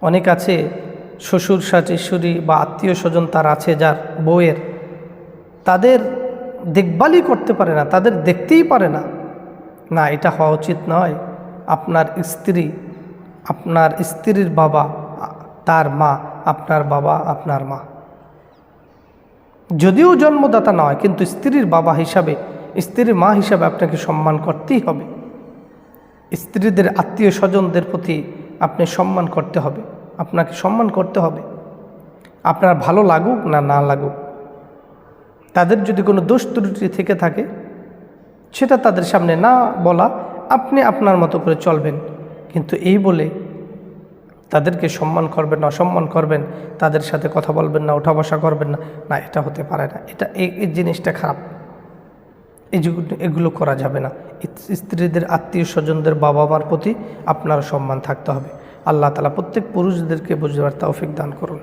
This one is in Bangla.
অনেক আছে শ্বশুর শাশুড়ি বা আত্মীয় স্বজন তার আছে যার বউয়ের, তাদের দেখভালই করতে পারে না, তাদের দেখতেই পারে না। না, এটা হওয়া উচিত নয়। আপনার স্ত্রী, আপনার স্ত্রীর বাবা তার মা, আপনার বাবা আপনার মা। যদিও জন্মদাতা নয়, কিন্তু স্ত্রীর বাবা হিসাবে, স্ত্রীর মা হিসাবে আপনাকে সম্মান করতেই হবে। স্ত্রীদের আত্মীয় স্বজনদের প্রতি আপনি সম্মান করতে হবে, আপনাকে সম্মান করতে হবে। আপনার ভালো লাগুক না না লাগুক, তাদের যদি কোনো দোষ ত্রুটি থেকে থাকে সেটা তাদের সামনে না বলা, আপনি আপনার মতো করে চলবেন। কিন্তু এই বলে তাদেরকে সম্মান করবেন না, অসম্মান করবেন, তাদের সাথে কথা বলবেন না, ওঠা বসা করবেন না, না, এটা হতে পারে না। এটা এই জিনিসটা খারাপ, এগুলো করা যাবে না। স্ত্রীদের আত্মীয় স্বজনদের বাবা মার প্রতি আপনার সম্মান থাকতে হবে। আল্লাহ তাআলা প্রত্যেক পুরুষদেরকে বুঝবার তৌফিক দান করুন।